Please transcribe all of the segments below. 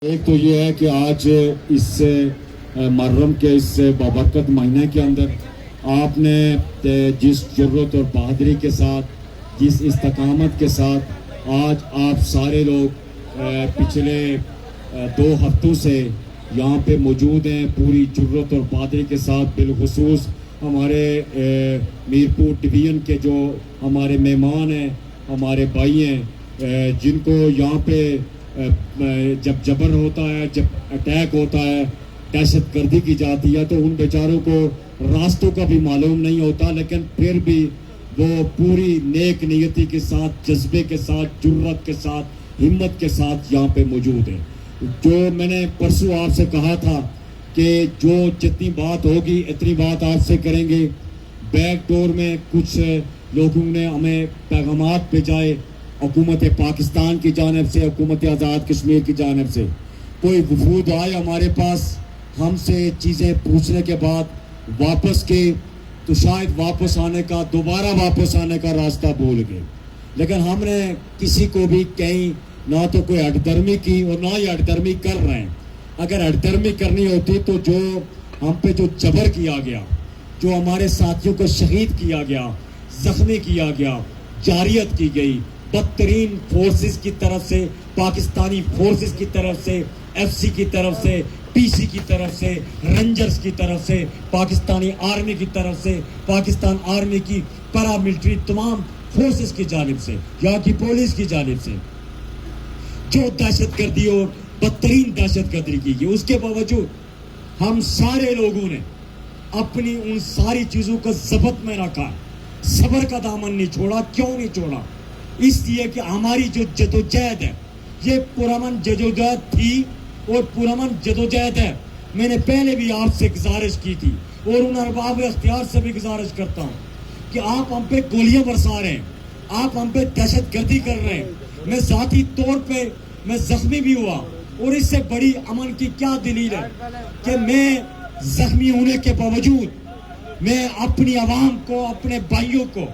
ایک تو یہ ہے کہ آج اس محرم کے اس بابرکت مہینے کے اندر آپ نے جس جرت اور بہادری کے ساتھ، جس استقامت کے ساتھ آج آپ سارے لوگ پچھلے 2 ہفتوں سے یہاں پہ موجود ہیں، پوری جرت اور بہادری کے ساتھ، بالخصوص ہمارے میرپور ڈویژن کے جو ہمارے مہمان ہیں، ہمارے بھائی ہیں، جن کو یہاں پہ جب جبر ہوتا ہے، جب اٹیک ہوتا ہے، دہشت گردی کی جاتی ہے، تو ان بیچاروں کو راستوں کا بھی معلوم نہیں ہوتا، لیکن پھر بھی وہ پوری نیک نیتی کے ساتھ، جذبے کے ساتھ، جرت کے ساتھ، ہمت کے ساتھ یہاں پہ موجود ہیں۔ جو میں نے پرسوں آپ سے کہا تھا کہ جو جتنی بات ہوگی اتنی بات آپ سے کریں گے۔ بیک ڈور میں کچھ لوگوں نے ہمیں پیغامات بھیجائے، حکومت پاکستان کی جانب سے، حکومت آزاد کشمیر کی جانب سے کوئی وفود آئے ہمارے پاس، ہم سے چیزیں پوچھنے کے بعد واپس گئے، تو شاید واپس آنے کا، دوبارہ واپس آنے کا راستہ بھول گئے۔ لیکن ہم نے کسی کو بھی کہیں نہ تو کوئی ہٹ درمی کی اور نہ ہی ہٹ درمی کر رہے ہیں۔ اگر ہٹ درمی کرنی ہوتی تو جو ہم پہ جو جبر کیا گیا، جو ہمارے ساتھیوں کو شہید کیا گیا، زخمی کیا گیا، جاریت کی گئی، بدترین فورسز کی طرف سے، پاکستانی فورسز کی طرف سے، ایف سی کی طرف سے، پی سی کی طرف سے، رینجرز کی طرف سے، پاکستانی آرمی کی طرف سے، پاکستان آرمی کی پیراملٹری تمام فورسز کی جانب سے، یہاں کی پولیس کی جانب سے جو دہشت گردی اور بدترین دہشت گردی کی گئی، اس کے باوجود ہم سارے لوگوں نے اپنی ان ساری چیزوں کو ضبط میں رکھا، صبر کا دامن نہیں چھوڑا۔ کیوں نہیں چھوڑا؟ اس لیے کہ ہماری جو جدوجہد ہے، یہ پرامن جدوجہد تھی اور پرامن جدوجہد ہے۔ میں نے پہلے بھی آپ سے گزارش کی تھی اور ان ارباب اختیار سے بھی گزارش کرتا ہوں کہ آپ ہم پہ گولیاں برسا رہے ہیں، آپ ہم پہ دہشت گردی کر رہے ہیں۔ میں ذاتی طور پہ میں زخمی بھی ہوا، اور اس سے بڑی امن کی کیا دلیل ہے کہ میں زخمی ہونے کے باوجود میں اپنی عوام کو، اپنے بھائیوں کو،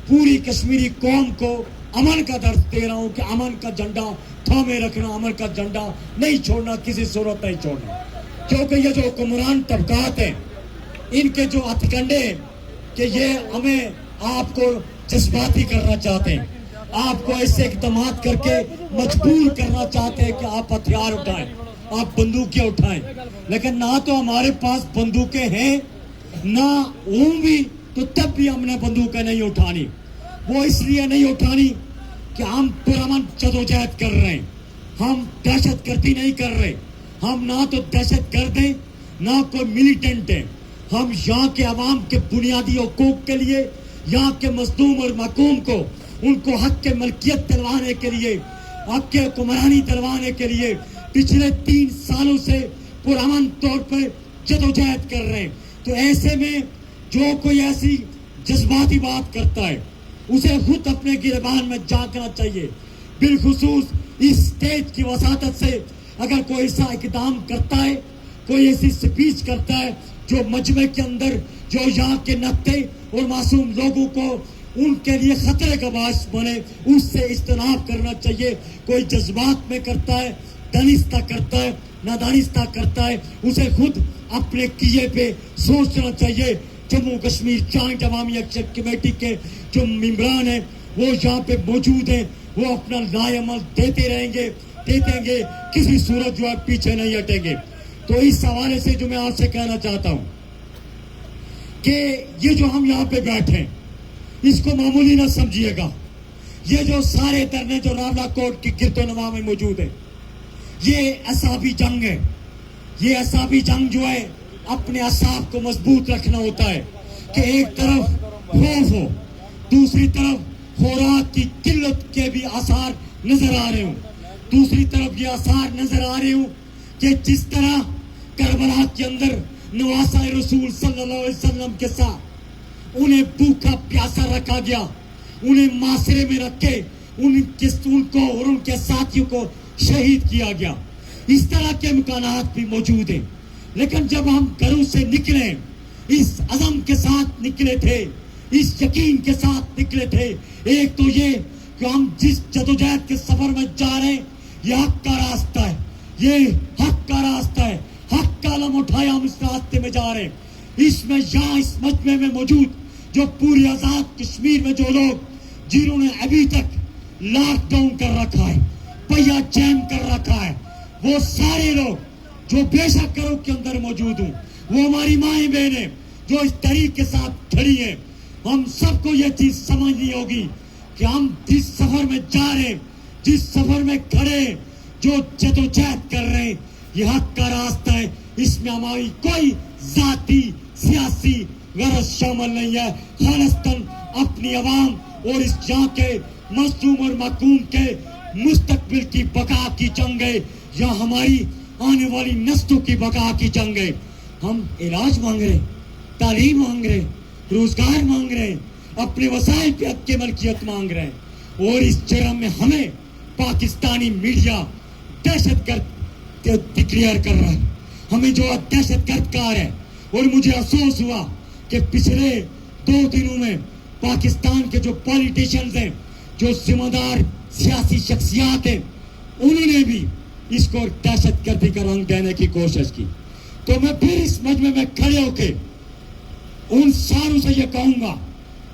پوری کشمیری قوم کو امن کا درس دے رہا ہوں کہ امن کا جھنڈا تھامے رکھنا، امن کا جھنڈا نہیں چھوڑنا، کسی صورت نہیں چھوڑنا۔ کیونکہ یہ جو حکمران طبقات ہیں، ان کے جو ہتھ کنڈے ہیں کہ یہ ہمیں آپ کو جذباتی کرنا چاہتے ہیں، آپ کو ایسے اقدامات کر کے مجبور کرنا چاہتے ہیں کہ آپ ہتھیار اٹھائیں، آپ بندوقیں اٹھائیں۔ لیکن نہ تو ہمارے پاس بندوقیں ہیں، نہ ہوں بھی، تو تب بھی ہم نے بندوقیں نہیں اٹھانی۔ وہ اس لیے نہیں اٹھانی کہ ہم پرامن جدوجہد کر رہے ہیں، ہم دہشت گردی نہیں کر رہے، ہم نہ تو دہشت گرد ہیں نہ کوئی ملیٹنٹ ہیں۔ ہم یہاں کے عوام کے بنیادی حقوق کے لیے، یہاں کے مظلوم اور محکوم کو، ان کو حق کے ملکیت دلوانے کے لیے، حق کے حکمرانی دلوانے کے لیے پچھلے 3 سالوں سے پرامن طور پر جدوجہد کر رہے ہیں۔ تو ایسے میں جو کوئی ایسی جذباتی بات کرتا ہے، اسے خود اپنے گریبان میں جھانکنا چاہیے۔ بالخصوص اس اسٹیج کی وساطت سے اگر کوئی ایسا اقدام کرتا ہے، کوئی ایسی سپیچ کرتا ہے جو مجمع کے اندر، جو یہاں کے نقطے اور معصوم لوگوں کو ان کے لیے خطرے کا باعث بنے، اس سے اجتناب کرنا چاہیے۔ کوئی جذبات میں کرتا ہے، دانستہ کرتا ہے، نادانستہ کرتا ہے، اسے خود اپنے کیے پہ سوچنا چاہیے۔ جموں کشمیر جوائنٹ عوامی ایکشن کمیٹی کے جو ممبران ہیں وہ یہاں پہ موجود ہیں، وہ اپنا لائے عمل دیتے رہیں گے، دیتے گے، کسی صورت جو ہے پیچھے نہیں ہٹیں گے۔ تو اس حوالے سے جو میں آپ سے کہنا چاہتا ہوں کہ یہ جو ہم یہاں پہ بیٹھے ہیں، اس کو معمولی نہ سمجھیے گا۔ یہ جو سارے دھرنے جو راولا کوٹ کی گرد و نواح میں موجود ہیں، یہ اعصابی جنگ ہے۔ یہ اعصابی جنگ جو ہے، اپنے اعصاب کو مضبوط رکھنا ہوتا ہے کہ ایک طرف خوف ہو، دوسری طرف خوراک کی قلت کے بھی آثار نظر آ رہے ہوں، دوسری طرف یہ آثار نظر آ رہے ہوں کہ جس طرح کربلا کے اندر نواسہ رسول صلی اللہ علیہ وسلم کے ساتھ انہیں بھوکا پیاسا رکھا گیا، انہیں معاشرے میں رکھ کے ان کو اور ان کے ساتھیوں کو شہید کیا گیا۔ اس طرح کے امکانات بھی موجود ہیں۔ لیکن جب ہم گھروں سے نکلے، اس عزم کے ساتھ نکلے تھے، اس یقین کے ساتھ نکلے تھے، ایک تو یہ کہ ہم جس جدوجہد کے سفر میں جا رہے ہیں، یہ حق کا راستہ ہے، یہ حق کا راستہ ہے, حق کا علم اٹھایا, ہم اس راستے میں جا رہے ہیں. اس میں یہاں اس مجمع میں موجود جو پوری آزاد کشمیر میں جو لوگ جنہوں نے ابھی تک لاک ڈاؤن کر رکھا ہے, پہیا جیم کر رکھا ہے, وہ سارے لوگ جو بے شک کرو کے اندر موجود ہوں, وہ ہماری مائیں بہنیں جو اس تحریک کے ساتھ کھڑی ہیں, ہم سب کو یہ چیز سمجھنی ہوگی کہ ہم جس سفر میں جا رہے ہیں, جس سفر میں کھڑے ہیں, جو جدوجہد کر رہے ہیں, یہ حق کا راستہ ہے. اس میں ہماری کوئی ذاتی سیاسی غرض شامل نہیں ہے. خالصتاً اپنی عوام اور اس جہاں کے مظلوم اور محکوم کے مستقبل کی بقا کی جنگ ہے, یا ہماری آنے والی نسلوں کی بقا کی جنگ ہے. ہم علاج مانگ رہے ہیں, تعلیم مانگ رہے ہیں, روزگار مانگ رہے ہیں, اپنے وسائل پہ حق کی ملکیت مانگ رہے ہیں, اور اس جرم میں ہمیں پاکستانی میڈیا دہشت گرد ڈکلیئر کر رہا ہے, ہمیں جو دہشت گرد کہا ہے. اور مجھے افسوس ہوا کہ پچھلے 2 دنوں میں پاکستان کے جو پولیٹیشنز ہیں, جو ذمہ دار سیاسی شخصیات ہیں, انہوں نے بھی اس کو دہشت گردی کا رنگ دینے کی کوشش کی. تو میں پھر اس مجمع میں کھڑے ہو کے ان ساروں سے یہ کہوں گا,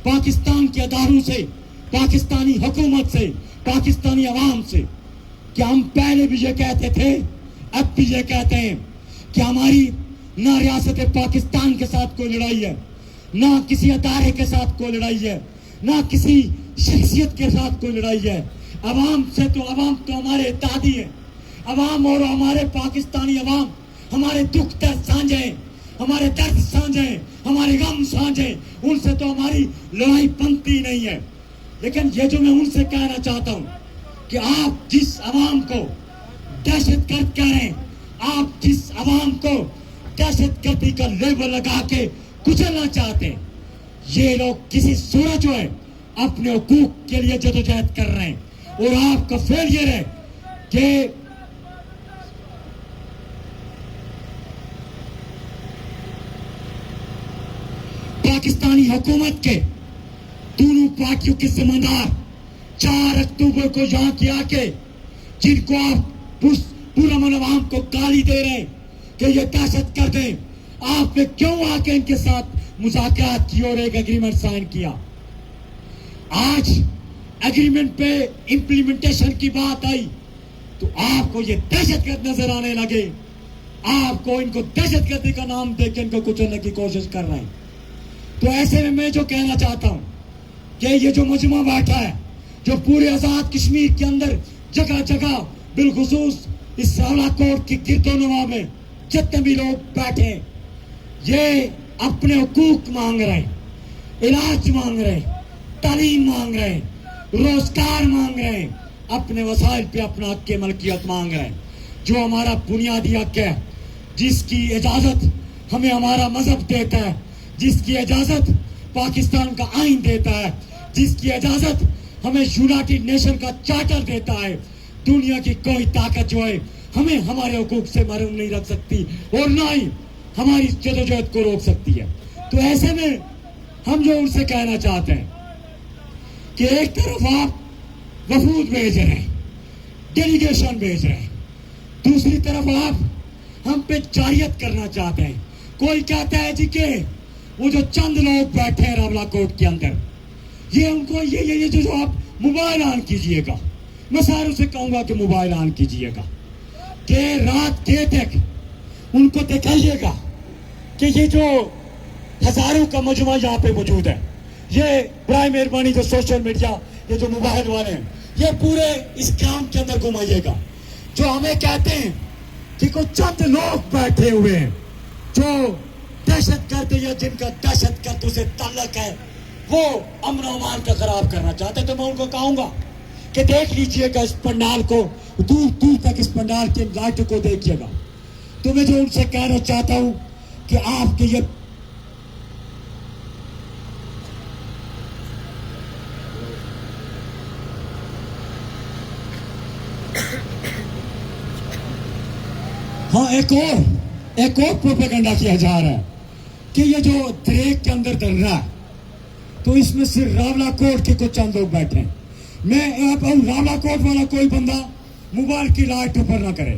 پاکستان کے اداروں سے, پاکستانی حکومت سے, پاکستانی عوام سے, کہ ہم پہلے بھی یہ کہتے تھے, اب بھی یہ کہتے ہیں کہ ہماری نہ ریاست پاکستان کے ساتھ کوئی لڑائی ہے, نہ کسی ادارے کے ساتھ کوئی لڑائی ہے, نہ کسی شخصیت کے ساتھ کوئی لڑائی ہے. عوام تو ہمارے اتحادی ہیں. عوام اور ہمارے پاکستانی عوام ہمارے دکھ درد سانجھے, ہمارے درد سانجھے, ہمارے غم سانجھے, ان سے تو ہماری لڑائی بنتی نہیں ہے. لیکن یہ جو میں ان سے کہنا چاہتا ہوں کہ آپ جس عوام کو دہشت گرد کہہ رہے ہیں, آپ جس عوام کو دہشت گردی کا لیبل لگا کے کچلنا چاہتے ہیں, یہ لوگ کسی صورت جو ہے اپنے حقوق کے لیے جدوجہد کر رہے ہیں, اور آپ کا فیلئر ہے کہ پاکستانی حکومت کے دونوں پارٹیوں کے ذمہ دار 4 اکتوبر کو یہاں کے آ کے, جن کو آپ پورا من عوام کو گالی دے رہے ہیں کہ یہ دہشت گرد ہیں, آپ نے کیوں آ کے ان کے ساتھ مذاکرات کی اور ایک ایگریمنٹ سائن کیا؟ آج ایگریمنٹ پہ امپلیمنٹیشن کی بات آئی تو آپ کو یہ دہشت گرد نظر آنے لگے, آپ کو ان کو دہشت گردی کا نام دے کے ان کو کچلنے کی کوشش کر رہے ہیں. تو ایسے میں جو کہنا چاہتا ہوں کہ یہ جو مجمع بیٹھا ہے, جو پورے آزاد کشمیر کے اندر جگہ جگہ بالخصوص اس راولا کوٹ کی گرد و نواح میں جتنے بھی لوگ بیٹھے ہیں, یہ اپنے حقوق مانگ رہے ہیں, علاج مانگ رہے ہیں, تعلیم مانگ رہے ہیں, روزگار مانگ رہے ہیں, اپنے وسائل پہ اپنا حق کی ملکیت مانگ رہے ہیں, جو ہمارا بنیادی حق ہے, جس کی اجازت ہمیں ہمارا مذہب دیتا ہے, جس کی اجازت پاکستان کا آئین دیتا ہے, جس کی اجازت ہمیں یونائٹڈ نیشن کا چارٹر دیتا ہے. دنیا کی کوئی طاقت جو ہے ہمیں ہمارے حقوق سے محروم نہیں رکھ سکتی, اور نہ ہی ہماری جدوجہد کو روک سکتی ہے. تو ایسے میں ہم جو ان سے کہنا چاہتے ہیں کہ ایک طرف آپ وفود بھیج رہے ہیں, ڈیلیگیشن بھیج رہے ہیں, دوسری طرف آپ ہم پہ جاریت کرنا چاہتے ہیں. کوئی کہتا ہے جی کہ وہ جو چند لوگ بیٹھے ہیں راولا کوٹ کے اندر, یہ ان کو یہ جو آپ موبائل آن کیجئے گا, میں ساروں سے کہوں گا کہ موبائل آن کیجئے گا, کہ رات کے تک ان کو دکھائیے گا کہ یہ جو ہزاروں کا مجمع یہاں پہ موجود ہے, یہ برائے مہربانی جو سوشل میڈیا, یہ جو موبائل والے ہیں, یہ پورے اس کام کے اندر گھمائیے گا. جو ہمیں کہتے ہیں کہ کوئی چند لوگ بیٹھے ہوئے ہیں جو دہشت گرد یا جن کا دہشت گردوں سے تعلق ہے, وہ امن و امان کا خراب کرنا چاہتے ہیں, تو میں ان کو کہوں گا کہ دیکھ لیجئے گا اس پنڈال کو, دور دور تک اس پنڈال کے لائٹوں کو دیکھیے گا. تو میں جو ان سے کہنا چاہتا ہوں کہ آپ کے یہ ایک اور پروپیگنڈا کیا جا رہا ہے کہ یہ جو دریک کے اندر ڈر رہا ہے, تو اس میں صرف راولا کوٹ کے کچھ چند لوگ بیٹھے ہیں. میں راولا کوٹ والا کوئی بندہ موبائل کی لائٹ اوپر نہ کرے,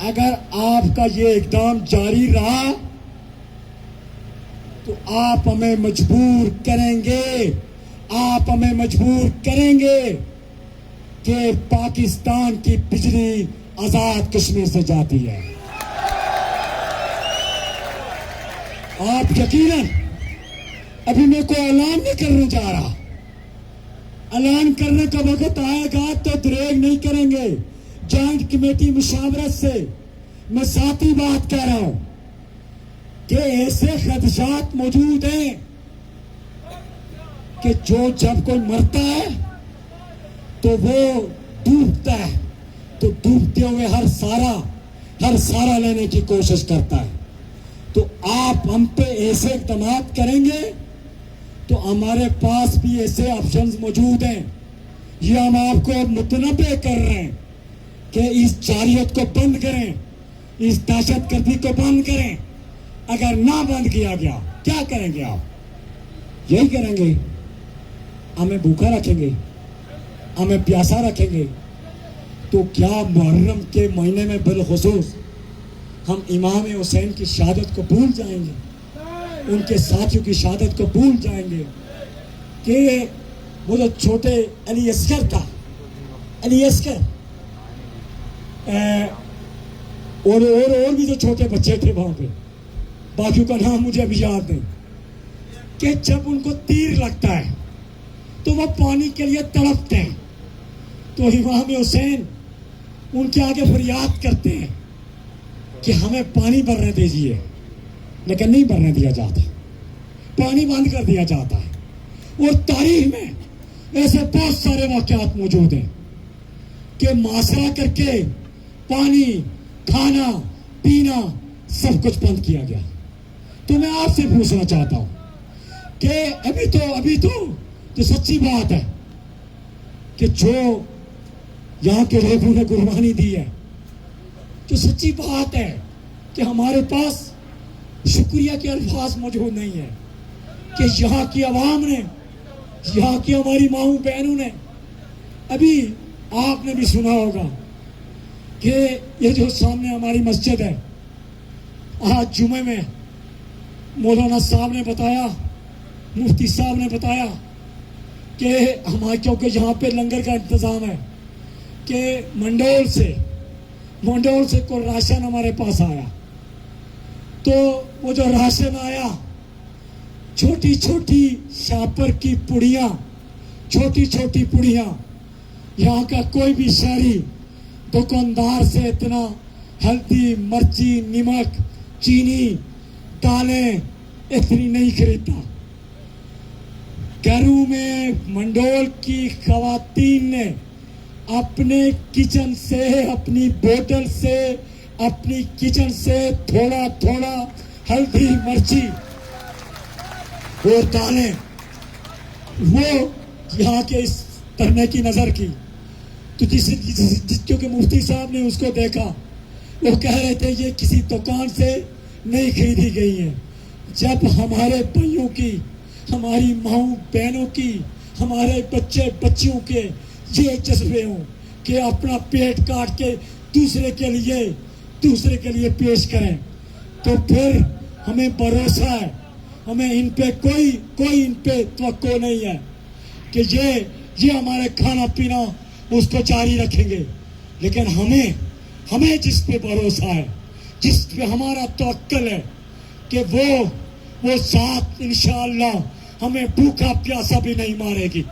اگر آپ کا یہ اقدام جاری رہا تو آپ ہمیں مجبور کریں گے، آپ ہمیں مجبور کریں گے کہ پاکستان کی بجلی آزاد کشمیر سے جاتی ہے۔ آپ یقیناً ابھی میں کوئی اعلان نہیں کرنے جا رہا، اعلان کرنے کا وقت آئے گا تو دریغ نہیں کریں گے۔ جوائنٹ کمیٹی مشاورت سے میں ساتھی بات کہہ رہا ہوں کہ ایسے خدشات موجود ہیں کہ جب کوئی مرتا ہے تو وہ ڈوبتا ہے، تو ڈوبتے ہوئے ہر سارا لینے کی کوشش کرتا ہے۔ تو آپ ہم پہ ایسے اقدامات کریں گے تو ہمارے پاس بھی ایسے آپشنز موجود ہیں۔ یہ ہم آپ کو متنبع کر رہے ہیں کہ اس جارحیت کو بند کریں، اس دہشت گردی کو بند کریں۔ اگر نہ بند کیا گیا کیا کریں گے آپ؟ یہی کریں گے، ہمیں بھوکا رکھیں گے، ہمیں پیاسا رکھیں گے۔ تو کیا محرم کے مہینے میں بالخصوص ہم امام حسین کی شہادت کو بھول جائیں گے، ان کے ساتھیوں کی شہادت کو بھول جائیں گے کہ وہ جو چھوٹے علی اصغر تھا، علی اصغر اور بھی جو چھوٹے بچے تھے وہاں پہ، باقیوں کا نام مجھے ابھی یاد نہیں، کہ جب ان کو تیر لگتا ہے تو وہ پانی کے لیے تڑپتے ہیں، تو امام حسین ان کے آگے فریاد کرتے ہیں کہ ہمیں پانی بھرنے دیجیے، لیکن نہیں بھرنے دیا جاتا، پانی بند کر دیا جاتا ہے۔ اور تاریخ میں ایسے بہت سارے واقعات موجود ہیں کہ محاصرہ کر کے پانی، کھانا، پینا سب کچھ بند کیا گیا۔ تو میں آپ سے پوچھنا چاہتا ہوں کہ ابھی تو سچی بات ہے کہ جو یہاں کے لوگوں نے قربانی دی ہے، جو سچی بات ہے کہ ہمارے پاس شکریہ کے الفاظ موجود نہیں ہیں کہ یہاں کی عوام نے، یہاں کی ہماری ماؤں بہنوں نے، ابھی آپ نے بھی سنا ہوگا کہ یہ جو سامنے ہماری مسجد ہے، آج جمعے میں مولانا صاحب نے بتایا، مفتی صاحب نے بتایا کہ ہمارے کیونکہ یہاں پہ لنگر کا انتظام ہے کہ منڈول سے کوئی راشن ہمارے پاس آیا، تو وہ جو راشن آیا، چھوٹی چھوٹی شاپر کی پڑیاں، چھوٹی چھوٹی پڑیاں، یہاں کا کوئی بھی شہری دکاندار سے اتنا ہلدی، مرچی، نمک، چینی، دالیں اتنی نہیں خریدتا۔ گھروں میں منڈول کی خواتین نے اپنے کچن سے، اپنی بوتل سے، اپنی کچن سے تھوڑا تھوڑا ہلدی، مرچی اور دالیں، وہ یہاں کے اس دھرنے کی نظر کی تو کیونکہ مفتی صاحب نے اس کو دیکھا، وہ کہہ رہے تھے یہ کسی دکان سے نہیں خریدی گئی ہیں۔ جب ہمارے بھائیوں کی، ہماری ماؤں بہنوں کی، ہمارے بچے بچیوں کے یہ جذبے ہوں کہ اپنا پیٹ کاٹ کے دوسرے کے لیے پیش کریں، تو پھر ہمیں بھروسہ ہے، ہمیں ان پہ کوئی ان پہ توقع نہیں ہے کہ یہ ہمارے کھانا پینا اس کو جاری رکھیں گے۔ لیکن ہمیں جس پہ بھروسہ ہے، جس پہ ہمارا توکل ہے کہ وہ ذات انشاءاللہ ہمیں بھوکا پیاسا بھی نہیں مارے گی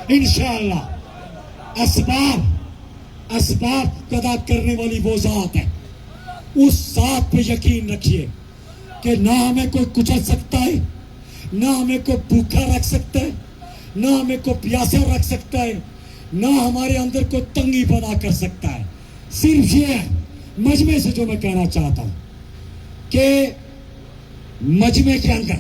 انشاءاللہ۔ اسباب پیدا کرنے والی وہ ذات ہے، اس ذات پہ یقین رکھیے کہ نہ ہمیں کوئی کچل سکتا ہے، نہ ہمیں کوئی بھوکا رکھ سکتا ہے، نہ ہمیں کوئی پیاسا رکھ سکتا ہے، نہ ہمارے اندر کوئی تنگی پیدا کر سکتا ہے۔ صرف یہ ہے مجمع سے جو میں کہنا چاہتا ہوں کہ مجمع کے اندر